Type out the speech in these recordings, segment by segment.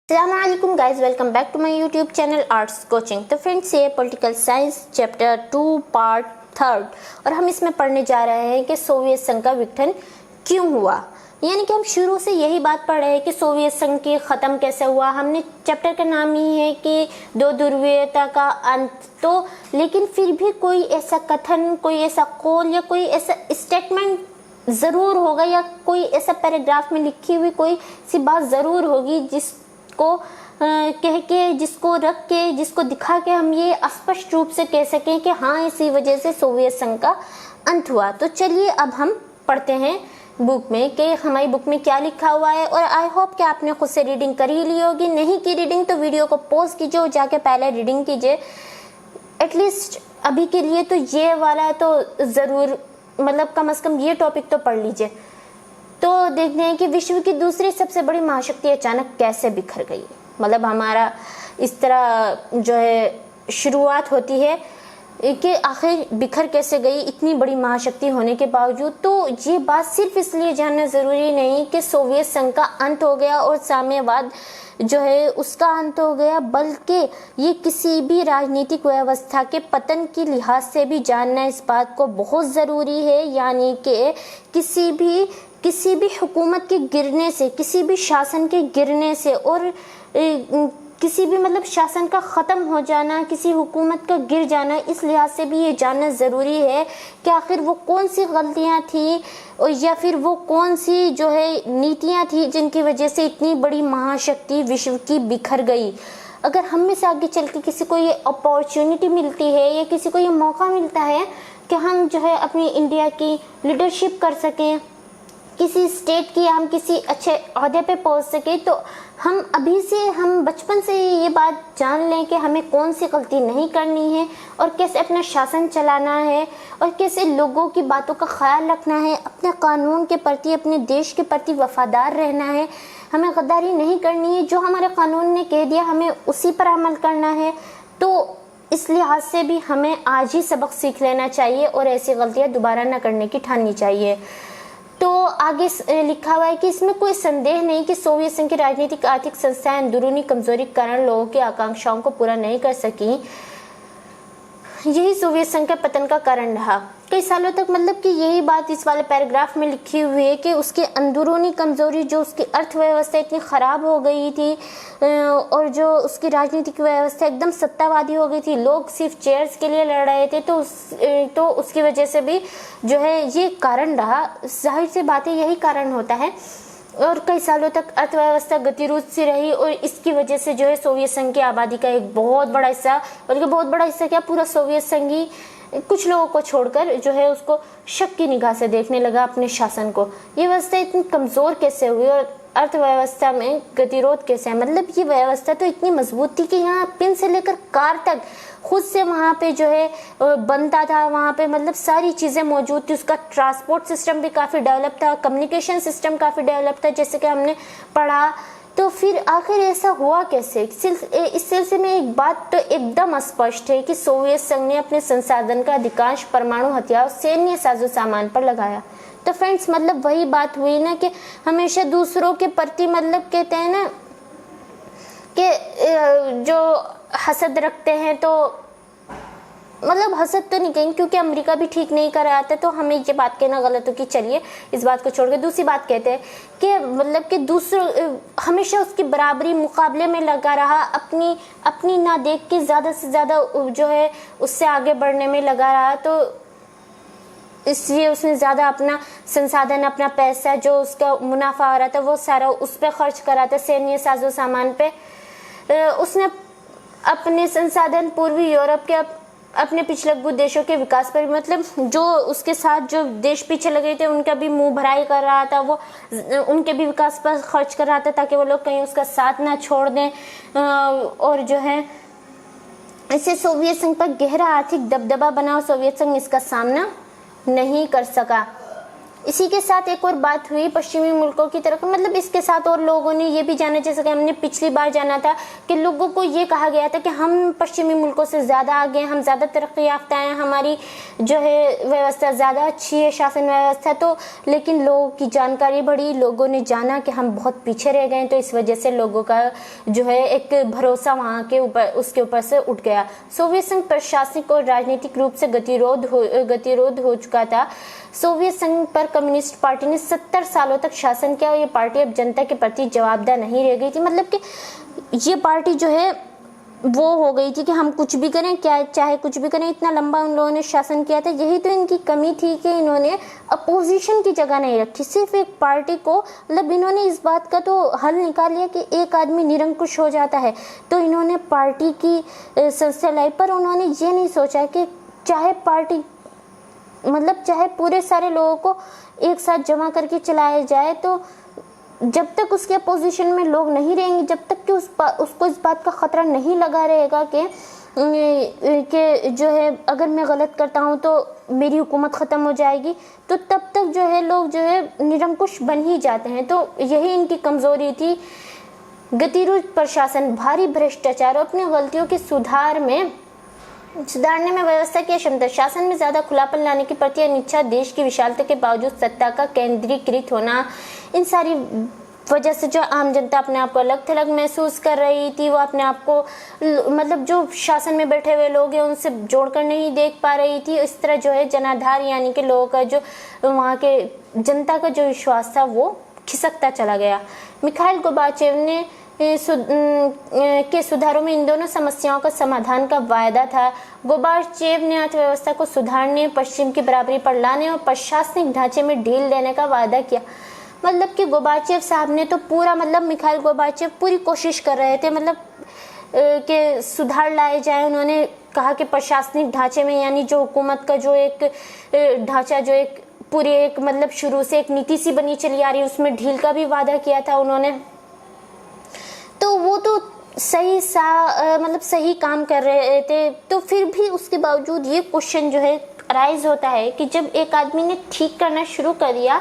अस्सलामुअलैकुम guys, welcome back to my YouTube channel arts coaching. तो friends, ये political science chapter 2 part 3 और हम इसमें पढ़ने जा रहे हैं कि सोवियत संघ का विघटन क्यों हुआ। यानी कि हम शुरू से यही बात पढ़ रहे हैं कि सोवियत संघ के ख़त्म कैसे हुआ। हमने चैप्टर का नाम ही है कि दो ध्रुवीयता का अंत। तो लेकिन फिर भी कोई ऐसा कथन, कोई ऐसा कौल या कोई ऐसा स्टेटमेंट ज़रूर होगा या कोई ऐसा पैराग्राफ में लिखी हुई कोई सी बात ज़रूर होगी जिसको कह के, जिसको रख के, जिसको दिखा के हम ये स्पष्ट रूप से कह सकें कि हाँ, इसी वजह से सोवियत संघ का अंत हुआ। तो चलिए अब हम पढ़ते हैं बुक में कि हमारी बुक में क्या लिखा हुआ है। और आई होप कि आपने खुद से रीडिंग कर ही ली होगी। नहीं की रीडिंग तो वीडियो को पॉज कीजिए और जाके पहले रीडिंग कीजिए। एटलीस्ट अभी के लिए तो ये वाला तो ज़रूर, मतलब कम से कम ये टॉपिक तो पढ़ लीजिए। तो देखते हैं कि विश्व की दूसरी सबसे बड़ी महाशक्ति अचानक कैसे बिखर गई। मतलब हमारा इस तरह जो है शुरुआत होती है कि आखिर बिखर कैसे गई इतनी बड़ी महाशक्ति होने के बावजूद। तो ये बात सिर्फ इसलिए जानना ज़रूरी नहीं कि सोवियत संघ का अंत हो गया और साम्यवाद जो है उसका अंत हो गया, बल्कि ये किसी भी राजनीतिक व्यवस्था के पतन की लिहाज से भी जानना इस बात को बहुत ज़रूरी है। यानी कि किसी भी हुकूमत के गिरने से, किसी भी शासन के गिरने से और किसी भी मतलब शासन का ख़त्म हो जाना, किसी हुकूमत का गिर जाना, इस लिहाज से भी ये जानना ज़रूरी है कि आखिर वो कौन सी गलतियाँ थी और या फिर वो कौन सी जो है नीतियाँ थी जिनकी वजह से इतनी बड़ी महाशक्ति विश्व की बिखर गई। अगर हम में से आगे चल के किसी को ये अपॉर्चुनिटी मिलती है या किसी को ये मौका मिलता है कि हम जो है अपनी इंडिया की लीडरशिप कर सकें, किसी स्टेट की हम किसी अच्छे ओहदे पे पहुंच सके, तो हम अभी से, हम बचपन से ये बात जान लें कि हमें कौन सी गलती नहीं करनी है और कैसे अपना शासन चलाना है और कैसे लोगों की बातों का ख्याल रखना है, अपने कानून के प्रति, अपने देश के प्रति वफादार रहना है। हमें गद्दारी नहीं करनी है, जो हमारे कानून ने कह दिया हमें उसी पर अमल करना है। तो इस लिहाज से भी हमें आज ही सबक सीख लेना चाहिए और ऐसी गलतियाँ दोबारा न करने की ठाननी चाहिए। तो आगे लिखा हुआ है कि इसमें कोई संदेह नहीं कि सोवियत संघ की राजनीतिक आर्थिक संस्थाएं अंदरूनी कमजोरी के कारण लोगों की आकांक्षाओं को पूरा नहीं कर सकी। यही सोवियत संघ के पतन का कारण रहा कई सालों तक। मतलब कि यही बात इस वाले पैराग्राफ में लिखी हुई है कि उसकी अंदरूनी कमजोरी, जो उसकी अर्थव्यवस्था इतनी ख़राब हो गई थी और जो उसकी राजनीतिक व्यवस्था एकदम सत्तावादी हो गई थी, लोग सिर्फ चेयर्स के लिए लड़ रहे थे, तो उसकी वजह से भी जो है ये कारण रहा। जाहिर सी बात है, यही कारण होता है। और कई सालों तक अर्थव्यवस्था गतिरोध सी रही और इसकी वजह से जो है सोवियत संघ की आबादी का एक बहुत बड़ा हिस्सा, बल्कि बहुत बड़ा हिस्सा क्या, पूरा सोवियत संघ ही कुछ लोगों को छोड़कर जो है उसको शक की निगाह से देखने लगा अपने शासन को। ये व्यवस्था इतनी कमज़ोर कैसे हुई और अर्थव्यवस्था में गतिरोध कैसे है। मतलब ये व्यवस्था तो इतनी मजबूत थी कि यहाँ पिन से लेकर कार तक खुद से वहाँ पे जो है बनता था, वहाँ पे मतलब सारी चीज़ें मौजूद थी। उसका ट्रांसपोर्ट सिस्टम भी काफ़ी डेवलप था, कम्युनिकेशन सिस्टम काफ़ी डेवलप था, जैसे कि हमने पढ़ा। तो फिर आखिर ऐसा हुआ कैसे? इस सिलसिले में एक बात तो एकदम स्पष्ट है कि सोवियत संघ ने अपने संसाधन का अधिकांश परमाणु हथियार और सैन्य साजो सामान पर लगाया। तो फ्रेंड्स, मतलब वही बात हुई ना कि हमेशा दूसरों के प्रति, मतलब कहते हैं ना कि जो हसद रखते हैं, तो मतलब हसद तो नहीं कहेंगे क्योंकि अमेरिका भी ठीक नहीं कर रहा था, तो हमें ये बात कहना गलत हो कि चलिए इस बात को छोड़ के दूसरी बात कहते हैं कि मतलब कि दूसरों हमेशा उसकी बराबरी मुकाबले में लगा रहा, अपनी ना देख के ज़्यादा से ज़्यादा जो है उससे आगे बढ़ने में लगा रहा। तो इसलिए उसने ज़्यादा अपना संसाधन, अपना पैसा, जो उसका मुनाफा आ रहा था वो सारा उस पर खर्च करा था, सैन्य साजो सामान पे। उसने अपने संसाधन पूर्वी यूरोप के अपने पिछड़े देशों के विकास पर, मतलब जो उसके साथ जो देश पीछे लगे थे उनका भी मुंह भराई कर रहा था, वो उनके भी विकास पर खर्च कर रहा था ताकि वो लोग कहीं उसका साथ ना छोड़ दें। और जो है इससे सोवियत संघ पर गहरा आर्थिक दबदबा बना और सोवियत संघ इसका सामना नहीं कर सका। इसी के साथ एक और बात हुई पश्चिमी मुल्कों की तरफ, मतलब इसके साथ और लोगों ने ये भी जाना, जैसे कि हमने पिछली बार जाना था कि लोगों को ये कहा गया था कि हम पश्चिमी मुल्कों से ज़्यादा आगे हैं, हम ज़्यादा तरक्की याफ्ता हैं, हमारी जो है व्यवस्था ज़्यादा अच्छी है, शासन व्यवस्था। तो लेकिन लोगों की जानकारी बढ़ी, लोगों ने जाना कि हम बहुत पीछे रह गए, तो इस वजह से लोगों का जो है एक भरोसा वहाँ के ऊपर उसके ऊपर से उठ गया। सोवियत संघ प्रशासनिक और राजनीतिक रूप से गतिरोध हो चुका था। सोवियत संघ पर कम्युनिस्ट पार्टी ने 70 सालों तक शासन किया और ये पार्टी अब जनता के प्रति जवाबदेह नहीं रह गई थी। मतलब कि ये पार्टी जो है वो हो गई थी कि हम कुछ भी करें, क्या चाहे कुछ भी करें, इतना लंबा उन लोगों ने शासन किया था। यही तो इनकी कमी थी कि इन्होंने अपोजिशन की जगह नहीं रखी, सिर्फ एक पार्टी को, मतलब इन्होंने इस बात का तो हल निकाल लिया कि एक आदमी निरंकुश हो जाता है, तो इन्होंने पार्टी की संस्था लाई। पर उन्होंने ये नहीं सोचा कि चाहे पार्टी मतलब चाहे पूरे सारे लोगों को एक साथ जमा करके चलाया जाए, तो जब तक उसके अपोजिशन में लोग नहीं रहेंगे, जब तक कि उसको इस बात का खतरा नहीं लगा रहेगा कि जो है अगर मैं गलत करता हूँ तो मेरी हुकूमत ख़त्म हो जाएगी, तो तब तक जो है लोग जो है निरंकुश बन ही जाते हैं। तो यही इनकी कमज़ोरी थी, गतिरोध प्रशासन, भारी भ्रष्टाचार और अपनी गलतियों के सुधारने में व्यवस्था की क्षमता, शासन में ज़्यादा खुलापन लाने की प्रति अनिच्छा, देश की विशालता के बावजूद सत्ता का केंद्रीकृत होना, इन सारी वजह से जो आम जनता अपने आप को अलग थलग महसूस कर रही थी, वो अपने आप को मतलब जो शासन में बैठे हुए लोग हैं उनसे जोड़कर नहीं देख पा रही थी। इस तरह जो है जनाधार यानी कि लोगों का जो वहाँ के जनता का जो विश्वास था वो खिसकता चला गया। मिखाइल गोर्बाचेव ने के सुधारों में इन दोनों समस्याओं का समाधान का वायदा था। गोर्बाचेव ने अर्थव्यवस्था को सुधारने, पश्चिम की बराबरी पर लाने और प्रशासनिक ढांचे में ढील देने का वादा किया। मतलब कि गोर्बाचेव साहब ने तो पूरा, मतलब मिखाइल गोर्बाचेव पूरी कोशिश कर रहे थे, मतलब कि सुधार लाए जाए। उन्होंने कहा कि प्रशासनिक ढांचे में, यानी जो हुकूमत का जो एक ढांचा, जो एक पूरी एक मतलब शुरू से एक नीति सी बनी चली आ रही, उसमें ढील का भी वादा किया था उन्होंने। तो वो तो मतलब सही काम कर रहे थे। तो फिर भी उसके बावजूद ये क्वेश्चन जो है राइज होता है कि जब एक आदमी ने ठीक करना शुरू कर दिया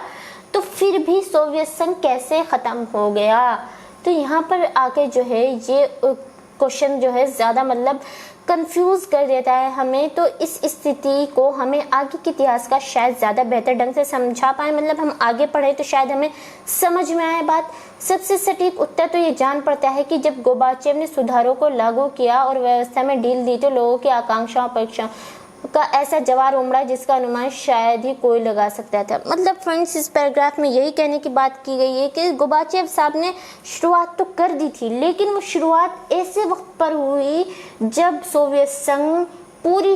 तो फिर भी सोवियत संघ कैसे ख़त्म हो गया। तो यहाँ पर आके जो है ये क्वेश्चन जो है ज़्यादा मतलब कंफ्यूज कर देता है हमें। तो इस स्थिति को हमें आगे के इतिहास का शायद ज़्यादा बेहतर ढंग से समझा पाए, मतलब हम आगे पढ़े तो शायद हमें समझ में आए बात। सबसे सटीक उत्तर तो ये जान पड़ता है कि जब गोर्बाचेव ने सुधारों को लागू किया और व्यवस्था में ढील दी तो लोगों की आकांक्षाओं परीक्षाओं का ऐसा जवार उमड़ा जिसका अनुमान शायद ही कोई लगा सकता था। मतलब फ्रेंड्स, इस पैराग्राफ में यही कहने की बात की गई है कि गोर्बाचेव साहब ने शुरुआत तो कर दी थी, लेकिन वो शुरुआत ऐसे वक्त पर हुई जब सोवियत संघ पूरी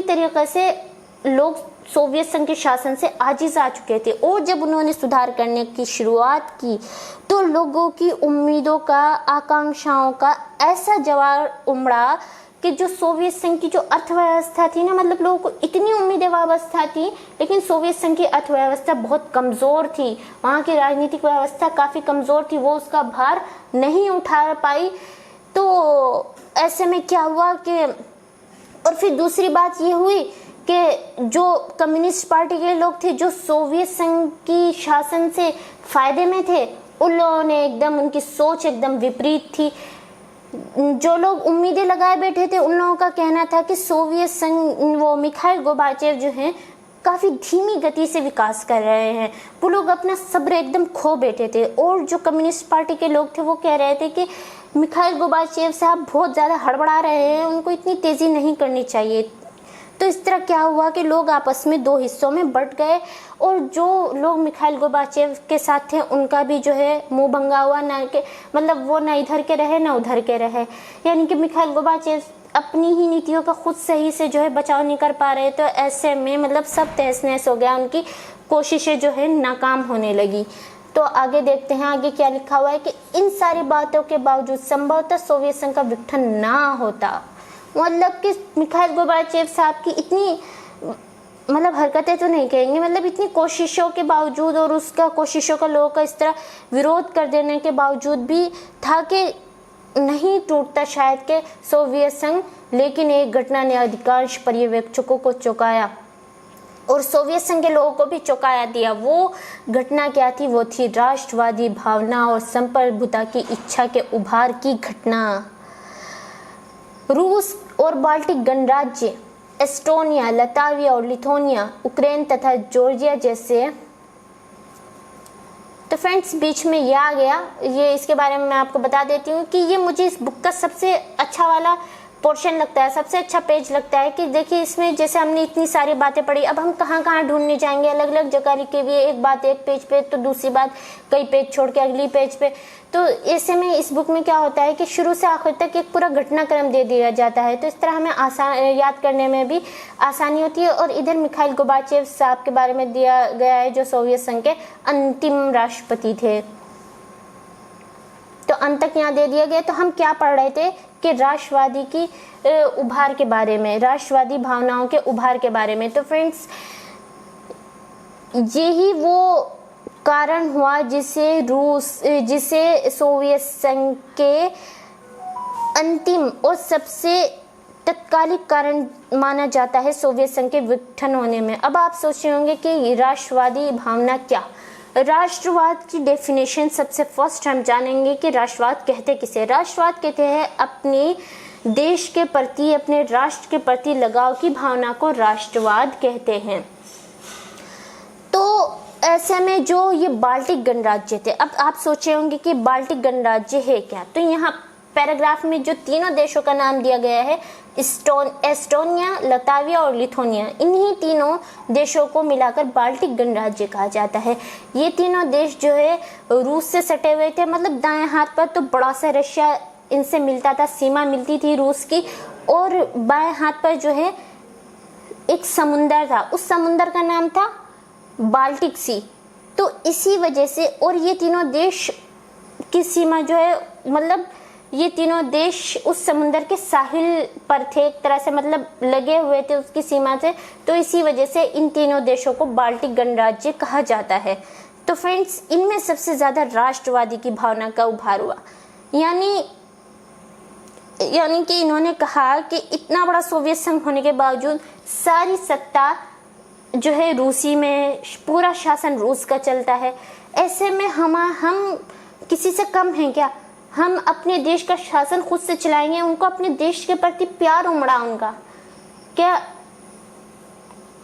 तरीके से लोग सोवियत संघ के शासन से आजिज आ चुके थे। और जब उन्होंने सुधार करने की शुरुआत की तो लोगों की उम्मीदों का, आकांक्षाओं का ऐसा जवार उमड़ा कि जो सोवियत संघ की जो अर्थव्यवस्था थी ना, मतलब लोगों को इतनी उम्मीदें वाबस्ता थी, लेकिन सोवियत संघ की अर्थव्यवस्था बहुत कमज़ोर थी, वहाँ की राजनीतिक व्यवस्था काफ़ी कमज़ोर थी, वो उसका भार नहीं उठा पाई। तो ऐसे में क्या हुआ कि, और फिर दूसरी बात ये हुई कि जो कम्युनिस्ट पार्टी के लोग थे, जो सोवियत संघ की शासन से फ़ायदे में थे, उन लोगों ने एकदम, उनकी सोच एकदम विपरीत थी। जो लोग उम्मीदें लगाए बैठे थे उन लोगों का कहना था कि सोवियत संघ, वो मिखाइल गोर्बाचेव जो हैं काफ़ी धीमी गति से विकास कर रहे हैं, वो लोग अपना सब्र एकदम खो बैठे थे। और जो कम्युनिस्ट पार्टी के लोग थे वो कह रहे थे कि मिखाइल गोर्बाचेव साहब बहुत ज़्यादा हड़बड़ा रहे हैं, उनको इतनी तेज़ी नहीं करनी चाहिए। तो इस तरह क्या हुआ कि लोग आपस में दो हिस्सों में बंट गए और जो लोग मिखाइल गोर्बाचेव के साथ थे उनका भी जो है मुंह भंगा हुआ, ना कि मतलब वो ना इधर के रहे ना उधर के रहे, यानी कि मिखाइल गोर्बाचेव अपनी ही नीतियों का खुद सही से जो है बचाव नहीं कर पा रहे। तो ऐसे में मतलब सब तहस नहस हो गया, उनकी कोशिशें जो है नाकाम होने लगी। तो आगे देखते हैं आगे क्या लिखा हुआ है कि इन सारी बातों के बावजूद संभवतः सोवियत संघ का विघटन ना होता। मतलब कि मिखाइल गोर्बाचेव साहब की इतनी मतलब हरकतें तो नहीं कहेंगे, मतलब इतनी कोशिशों के बावजूद और उसका कोशिशों का लोगों का इस तरह विरोध कर देने के बावजूद भी था कि नहीं टूटता शायद के सोवियत संघ, लेकिन एक घटना ने अधिकांश पर्यवेक्षकों को चौंकाया। और सोवियत संघ के लोगों को भी चौंकाया दिया। वो घटना क्या थी? वो थी राष्ट्रवादी भावना और संप्रभुता की इच्छा के उभार की घटना। रूस और बाल्टिक गणराज्य एस्टोनिया, लताविया और लिथुआनिया, यूक्रेन तथा जॉर्जिया जैसे। तो फ्रेंड्स बीच में ये आ गया, ये इसके बारे में मैं आपको बता देती हूँ कि ये मुझे इस बुक का सबसे अच्छा वाला पोर्शन लगता है, सबसे अच्छा पेज लगता है कि देखिए इसमें जैसे हमने इतनी सारी बातें पढ़ी, अब हम कहाँ कहाँ ढूंढने जाएंगे, अलग अलग जगह लिखी हुई है, एक बात एक पेज पे तो दूसरी बात कई पेज छोड़ के अगली पेज पे। तो ऐसे में इस बुक में क्या होता है कि शुरू से आखिर तक एक पूरा घटनाक्रम दे दिया जाता है, तो इस तरह हमें आसान याद करने में भी आसानी होती है। और इधर मिखाइल गोर्बाचेव साहब के बारे में दिया गया है जो सोवियत संघ के अंतिम राष्ट्रपति थे। तो अंत तक यहाँ दे दिया गया। तो हम क्या पढ़ रहे थे कि राष्ट्रवादी की उभार के बारे में, राष्ट्रवादी भावनाओं के उभार के बारे में। तो फ्रेंड्स यही वो कारण हुआ जिसे सोवियत संघ के अंतिम और सबसे तत्कालिक कारण माना जाता है सोवियत संघ के विघटन होने में। अब आप सोच रहे होंगे कि राष्ट्रवादी भावना क्या? राष्ट्रवाद की डेफिनेशन सबसे फर्स्ट हम जानेंगे कि राष्ट्रवाद कहते किसे। राष्ट्रवाद कहते हैं अपने देश के प्रति, अपने राष्ट्र के प्रति लगाव की भावना को राष्ट्रवाद कहते हैं। तो ऐसे में जो ये बाल्टिक गणराज्य थे, अब आप सोचे होंगे कि बाल्टिक गणराज्य है क्या? तो यहाँ पैराग्राफ में जो तीनों देशों का नाम दिया गया है, एस्टोनिया, लताविया और लिथुआनिया, इन्हीं तीनों देशों को मिलाकर बाल्टिक गणराज्य कहा जाता है। ये तीनों देश जो है रूस से सटे हुए थे, मतलब दाएं हाथ पर तो बड़ा सा रशिया इनसे मिलता था, सीमा मिलती थी रूस की, और बाएं हाथ पर जो है एक समुंदर था, उस समुंदर का नाम था बाल्टिक सी। तो इसी वजह से, और ये तीनों देश की सीमा जो है, मतलब ये तीनों देश उस समुंदर के साहिल पर थे, एक तरह से मतलब लगे हुए थे उसकी सीमा से। तो इसी वजह से इन तीनों देशों को बाल्टिक गणराज्य कहा जाता है। तो फ्रेंड्स इनमें सबसे ज्यादा राष्ट्रवादी की भावना का उभार हुआ, यानी कि इन्होंने कहा कि इतना बड़ा सोवियत संघ होने के बावजूद सारी सत्ता जो है रूसी में, पूरा शासन रूस का चलता है। ऐसे में हम किसी से कम हैं क्या? हम अपने देश का शासन खुद से चलाएंगे, उनको अपने देश के प्रति प्यार उमड़ा उनका क्या,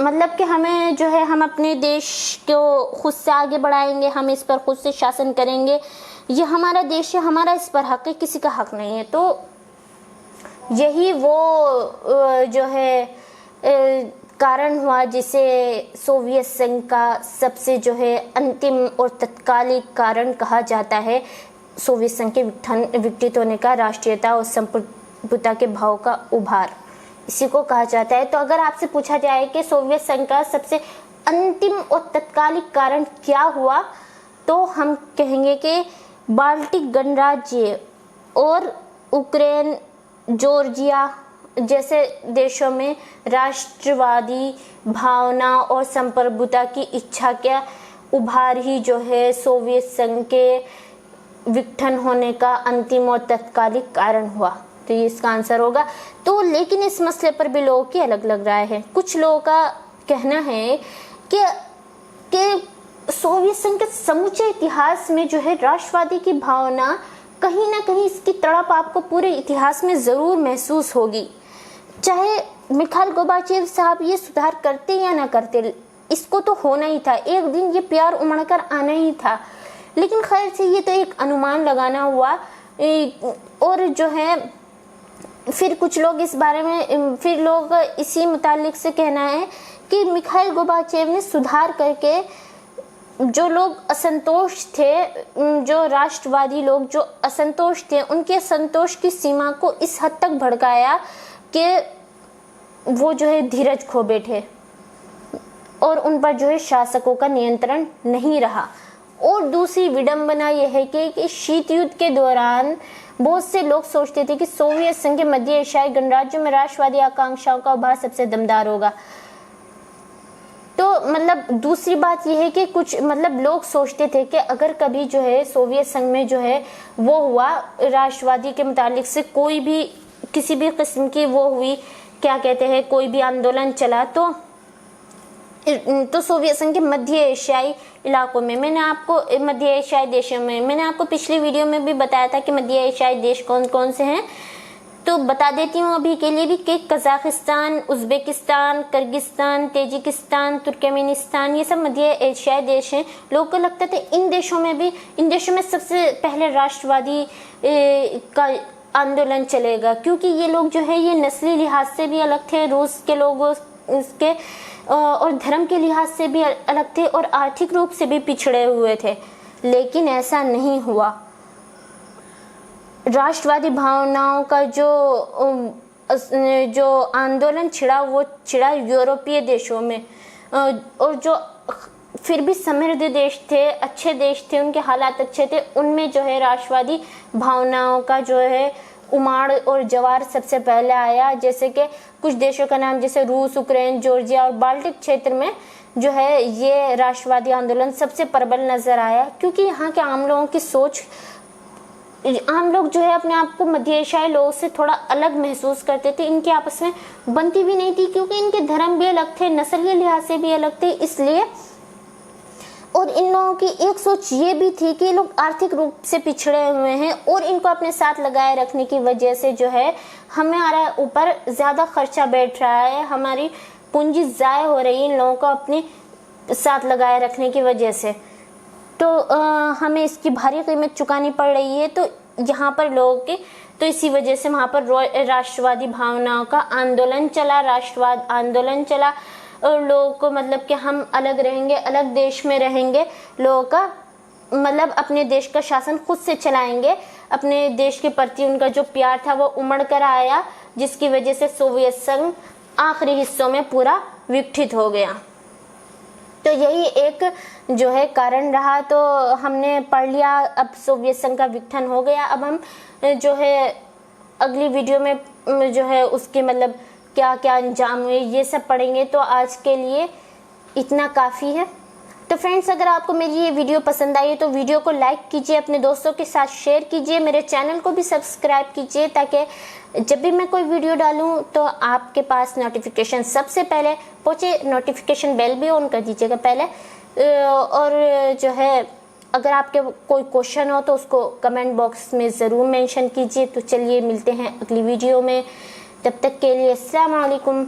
मतलब कि हमें जो है हम अपने देश को खुद से आगे बढ़ाएंगे, हम इस पर खुद से शासन करेंगे, ये हमारा देश है, हमारा इस पर हक है, किसी का हक नहीं है। तो यही वो जो है कारण हुआ जिसे सोवियत संघ का सबसे जो है अंतिम और तत्कालिक कारण कहा जाता है सोवियत संघ के विकसित होने का, राष्ट्रीयता और संप्रभुता के भाव का उभार, इसी को कहा जाता है। तो अगर आपसे पूछा जाए कि सोवियत संघ का सबसे अंतिम और तत्कालिक कारण क्या हुआ, तो हम कहेंगे कि बाल्टिक गणराज्य और यूक्रेन, जॉर्जिया जैसे देशों में राष्ट्रवादी भावना और संप्रभुता की इच्छा के उभार ही जो है सोवियत संघ के विघटन होने का अंतिम और तत्कालिक कारण हुआ। तो ये इसका आंसर होगा। तो लेकिन इस मसले पर भी लोगों की अलग अलग राय है। कुछ लोगों का कहना है कि सोवियत संघ के समूचे इतिहास में जो है राष्ट्रवादी की भावना कहीं ना कहीं इसकी तड़प आपको पूरे इतिहास में जरूर महसूस होगी, चाहे मिखाइल गोर्बाचेव साहब ये सुधार करते या ना करते, इसको तो होना ही था, एक दिन ये प्यार उमड़ कर आना ही था। लेकिन खैर से ये तो एक अनुमान लगाना हुआ। और जो है फिर कुछ लोग इस बारे में, फिर लोग इसी मुतालिक से कहना है कि मिखाइल गोर्बाचेव ने सुधार करके जो लोग असंतोष थे, जो राष्ट्रवादी लोग जो असंतोष थे, उनके संतोष की सीमा को इस हद तक भड़काया कि वो जो है धीरज खो बैठे और उन पर जो है शासकों का नियंत्रण नहीं रहा। और दूसरी विडंबना यह है कि शीत युद्ध के दौरान बहुत से लोग सोचते थे कि सोवियत संघ के मध्य एशियाई गणराज्यों में राष्ट्रवादी आकांक्षाओं का उभार सबसे दमदार होगा। तो मतलब दूसरी बात यह है कि कुछ मतलब लोग सोचते थे कि अगर कभी जो है सोवियत संघ में जो है वो हुआ, राष्ट्रवादी के मुतालिक से कोई भी किसी भी किस्म की वो हुई, क्या कहते हैं, कोई भी आंदोलन चला, तो तो सोवियत संघ के मध्य एशियाई इलाकों में, मैंने आपको मध्य एशियाई देशों में मैंने आपको पिछली वीडियो में भी बताया था कि मध्य एशियाई देश कौन कौन से हैं। तो बता देती हूँ अभी के लिए भी कि Kazakhstan, Uzbekistan, Kyrgyzstan, Tajikistan, Turkmenistan, ये सब मध्य एशियाई देश हैं। लोगों को लगता था इन देशों में सबसे पहले राष्ट्रवादी का आंदोलन चलेगा, क्योंकि ये लोग जो है ये नस्ली लिहाज से भी अलग थे रूस के लोगों उसके, और धर्म के लिहाज से भी अलग थे, और आर्थिक रूप से भी पिछड़े हुए थे। लेकिन ऐसा नहीं हुआ। राष्ट्रवादी भावनाओं का जो आंदोलन छिड़ा वो छिड़ा यूरोपीय देशों में, और जो फिर भी समृद्ध देश थे, अच्छे देश थे, उनके हालात अच्छे थे, उनमें जो है राष्ट्रवादी भावनाओं का जो है उमाड़ और जवार सबसे पहले आया। जैसे कि कुछ देशों का नाम जैसे रूस, यूक्रेन, जॉर्जिया और बाल्टिक क्षेत्र में जो है ये राष्ट्रवादी आंदोलन सबसे प्रबल नजर आया, क्योंकि यहाँ के आम लोगों की सोच, आम लोग जो है अपने आप को मध्य एशियाई लोगों से थोड़ा अलग महसूस करते थे। इनके आपस में बनती भी नहीं थी, क्योंकि इनके धर्म भी अलग थे, नस्ल के लिहाज से भी अलग थे, इसलिए। और इन लोगों की एक सोच ये भी थी कि ये लोग आर्थिक रूप से पिछड़े हुए हैं, और इनको अपने साथ लगाए रखने की वजह से जो है हमारे ऊपर ज़्यादा खर्चा बैठ रहा है, हमारी पूंजी ज़ाय हो रही है इन लोगों को अपने साथ लगाए रखने की वजह से। तो हमें इसकी भारी कीमत चुकानी पड़ रही है। तो यहाँ पर लोगों के, तो इसी वजह से वहाँ पर राष्ट्रवादी भावनाओं का आंदोलन चला, राष्ट्रवाद आंदोलन चला, और लोगों को मतलब कि हम अलग रहेंगे, अलग देश में रहेंगे, लोगों का मतलब अपने देश का शासन खुद से चलाएंगे। अपने देश के प्रति उनका जो प्यार था वो उमड़ कर आया, जिसकी वजह से सोवियत संघ आखिरी हिस्सों में पूरा विकसित हो गया। तो यही एक जो है कारण रहा। तो हमने पढ़ लिया, अब सोवियत संघ का विघटन हो गया। अब हम जो है अगली वीडियो में जो है उसके मतलब क्या क्या अंजाम हुए ये सब पढ़ेंगे। तो आज के लिए इतना काफ़ी है। तो फ्रेंड्स, अगर आपको मेरी ये वीडियो पसंद आई तो वीडियो को लाइक कीजिए, अपने दोस्तों के साथ शेयर कीजिए, मेरे चैनल को भी सब्सक्राइब कीजिए, ताकि जब भी मैं कोई वीडियो डालूं तो आपके पास नोटिफिकेशन सबसे पहले पहुंचे। नोटिफिकेशन बेल भी ऑन कर दीजिएगा पहले। और जो है अगर आपके कोई क्वेश्चन हो तो उसको कमेंट बॉक्स में ज़रूर मेंशन कीजिए। तो चलिए मिलते हैं अगली वीडियो में, तब तक के लिए अस्सलाम वालेकुम।